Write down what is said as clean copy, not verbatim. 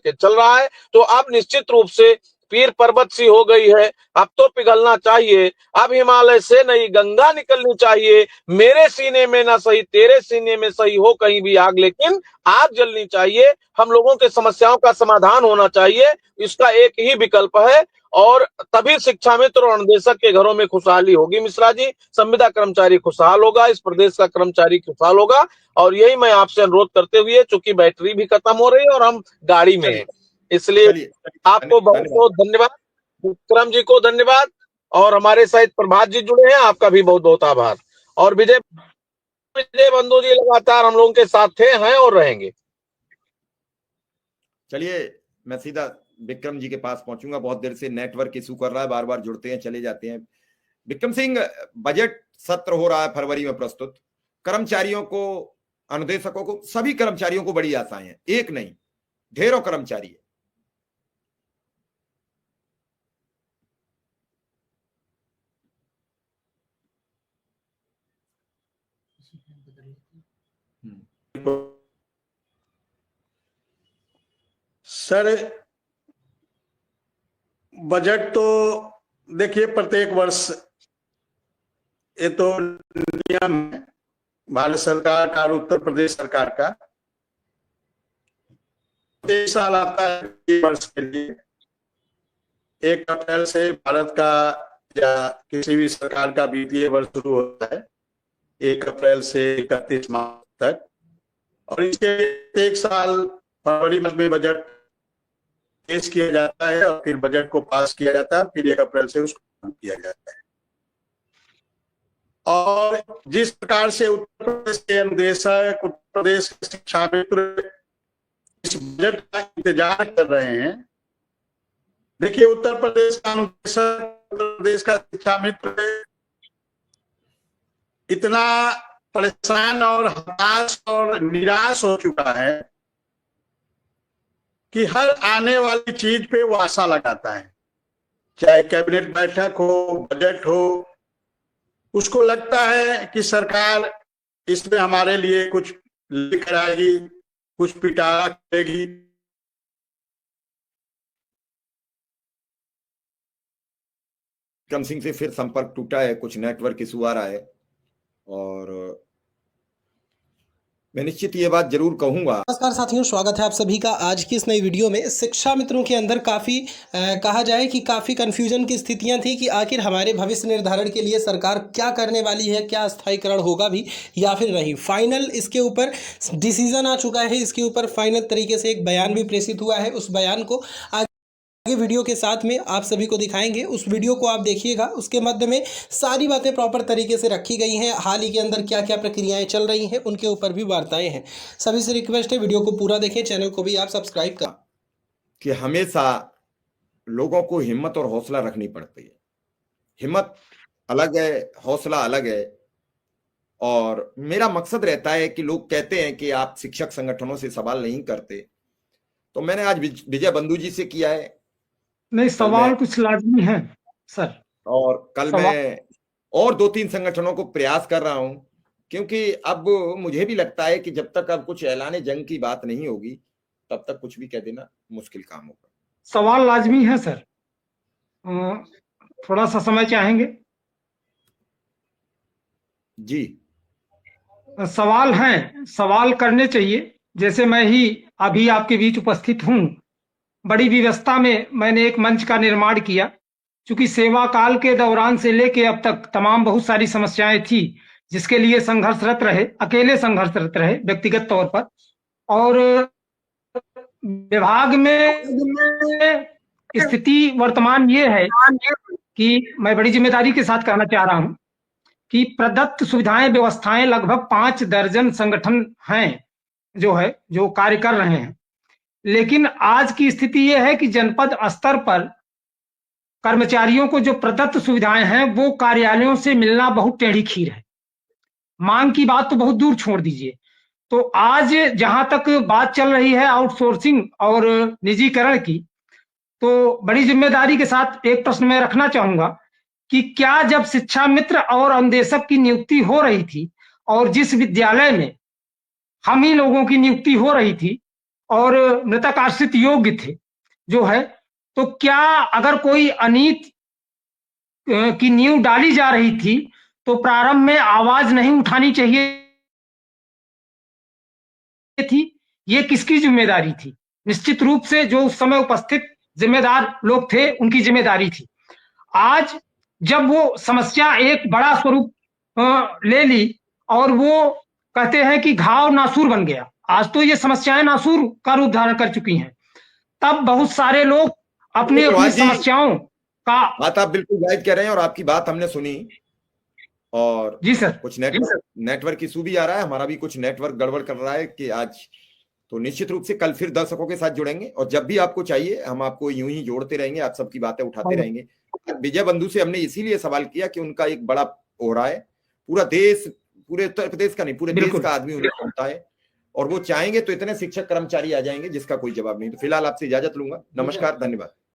के चल रहा है। तो अब निश्चित रूप से पीर पर्वत सी हो गई है, अब तो पिघलना चाहिए, अब हिमालय से नई गंगा निकलनी चाहिए। मेरे सीने में ना सही तेरे सीने में सही हो कहीं भी आग, लेकिन आग जलनी चाहिए। हम लोगों के समस्याओं का समाधान होना चाहिए, इसका एक ही विकल्प है, और तभी शिक्षा मित्र और अनुदेशक के घरों में खुशहाली होगी। मिश्रा जी, संविदा कर्मचारी खुशहाल होगा, इस प्रदेश का कर्मचारी खुशहाल होगा। और यही मैं आपसे अनुरोध करते हुए, चूंकि बैटरी भी खत्म हो रही है और हम गाड़ी में हैं, इसलिए आपको बहुत बहुत धन्यवाद, विक्रम जी को धन्यवाद, और हमारे साथ प्रभात जी जुड़े हैं, आपका भी बहुत बहुत आभार। और विजय बंधु जी लगातार हम लोगों के साथ थे, हैं और रहेंगे। चलिए, मैं सीधा विक्रम जी के पास पहुंचूंगा, बहुत देर से नेटवर्क इशू कर रहा है, बार बार जुड़ते हैं चले जाते हैं। विक्रम सिंह, बजट सत्र हो रहा है फरवरी में प्रस्तुत, कर्मचारियों को, अनुदेशकों को, सभी कर्मचारियों को बड़ी आशाएं हैं, एक नहीं ढेरों कर्मचारी है। सर, बजट तो देखिए प्रत्येक वर्ष ये तो नियम है भारत सरकार का और उत्तर प्रदेश सरकार का, एक साल आता है वर्ष के लिए। 1 अप्रैल से भारत का या किसी भी सरकार का वित्तीय वर्ष शुरू होता है, 1 अप्रैल से 31 मार्च तक, और इसके एक साल फरवरी में बजट पेश किया जाता है और फिर बजट को पास किया जाता है, फिर 1 अप्रैल से उसको किया जाता है। और जिस प्रकार से उत्तर प्रदेश के अनुदेशक, उत्तर प्रदेश के शिक्षा मित्र इस बजट का इंतजार कर रहे हैं, देखिए उत्तर प्रदेश का अनुदेशक, उत्तर प्रदेश का शिक्षा मित्र इतना परेशान और हताश और निराश हो चुका है कि हर आने वाली चीज पे वो आशा लगाता है, चाहे कैबिनेट बैठक हो, बजट हो, उसको लगता है कि सरकार इसमें हमारे लिए कुछ लेकर आएगी, कुछ पिटारा करेगी। विक्रम सिंह से फिर संपर्क टूटा है, कुछ नेटवर्क इशू आ रहा है, और मैं निश्चित ये बात जरूर कहूंगा। नमस्कार साथियों, स्वागत है आप सभी का आज की इस नई वीडियो में। शिक्षा मित्रों के अंदर काफ़ी कहा जाए कि काफ़ी कन्फ्यूजन की स्थितियां थी कि आखिर हमारे भविष्य निर्धारण के लिए सरकार क्या करने वाली है, क्या स्थायीकरण होगा भी या फिर नहीं। फाइनल इसके ऊपर डिसीजन आ चुका है, इसके ऊपर फाइनल तरीके से एक बयान भी प्रेषित हुआ है। उस बयान को आगे वीडियो के साथ में आप सभी को दिखाएंगे, उस वीडियो को आप देखिएगा। उसके मध्य में सारी बातें प्रॉपर तरीके से रखी गई हैं, हाल ही के अंदर क्या क्या प्रक्रियाएं चल रही हैं उनके ऊपर भी वार्ताएं हैं। सभी से रिक्वेस्ट है वीडियो को पूरा देखें, चैनल को भी आप सब्सक्राइब करें। कि हमेशा लोगों को हिम्मत और हौसला रखनी पड़ती है। हिम्मत अलग है, हौसला अलग है, और मेरा मकसद रहता है कि लोग कहते हैं कि आप शिक्षक संगठनों से सवाल नहीं करते, तो मैंने आज विजय बंधु जी से किया है। नहीं, सवाल कुछ लाजमी है सर, और कल मैं और 2-3 संगठनों को प्रयास कर रहा हूं, क्योंकि अब मुझे भी लगता है कि जब तक अब कुछ ऐलान जंग की बात नहीं होगी तब तक कुछ भी कह देना मुश्किल काम होगा। सवाल लाजमी है सर, थोड़ा सा समय चाहेंगे? जी, सवाल हैं, सवाल करने चाहिए। जैसे मैं ही अभी आपके बीच उपस्थित हूं, बड़ी व्यवस्था में मैंने एक मंच का निर्माण किया, क्योंकि सेवा काल के दौरान से लेके अब तक तमाम बहुत सारी समस्याएं थी जिसके लिए संघर्षरत रहे, अकेले संघर्षरत रहे व्यक्तिगत तौर पर। और विभाग में स्थिति वर्तमान ये है कि मैं बड़ी जिम्मेदारी के साथ कहना चाह रहा हूं कि प्रदत्त सुविधाएं, व्यवस्थाएं लगभग 5 दर्जन संगठन हैं जो कार्य कर रहे हैं। लेकिन आज की स्थिति यह है कि जनपद स्तर पर कर्मचारियों को जो प्रदत्त सुविधाएं हैं वो कार्यालयों से मिलना बहुत टेढ़ी खीर है। मांग की बात तो बहुत दूर छोड़ दीजिए। तो आज जहां तक बात चल रही है आउटसोर्सिंग और निजीकरण की, तो बड़ी जिम्मेदारी के साथ एक प्रश्न मैं रखना चाहूंगा कि क्या जब शिक्षा मित्र और अनुदेशक की नियुक्ति हो रही थी और जिस विद्यालय में हम ही लोगों की नियुक्ति हो रही थी और मृतक आश्रित योग्य थे जो है, तो क्या अगर कोई अनीति की नींव डाली जा रही थी तो प्रारंभ में आवाज नहीं उठानी चाहिए थी? ये किसकी जिम्मेदारी थी? निश्चित रूप से जो उस समय उपस्थित जिम्मेदार लोग थे उनकी जिम्मेदारी थी। आज जब वो समस्या एक बड़ा स्वरूप ले ली और वो कहते हैं कि घाव नासूर बन गया, आज तो ये समस्याएं नासूर का रूप धारण कर चुकी हैं, तब बहुत सारे लोग अपनी अपनी समस्याओं का बात आप बिल्कुल जायज कह रहे हैं और आपकी बात हमने सुनी। और जी सर, कुछ नेटवर्क इशू भी आ रहा है, हमारा भी कुछ नेटवर्क गड़बड़ कर रहा है कि आज तो निश्चित रूप से कल फिर दर्शकों के साथ जुड़ेंगे और जब भी आपको चाहिए हम आपको यूं ही जोड़ते रहेंगे, आप सबकी बातें उठाते रहेंगे। विजय बंधु से हमने इसीलिए सवाल किया कि उनका एक बड़ा ओहरा है, पूरा देश, पूरे उत्तर प्रदेश का नहीं पूरे देश का आदमी उन्हें सुनता है और वो चाहेंगे तो इतने शिक्षक कर्मचारी आ जाएंगे जिसका कोई जवाब नहीं। तो फिलहाल आपसे इजाजत लूंगा, नमस्कार, धन्यवाद।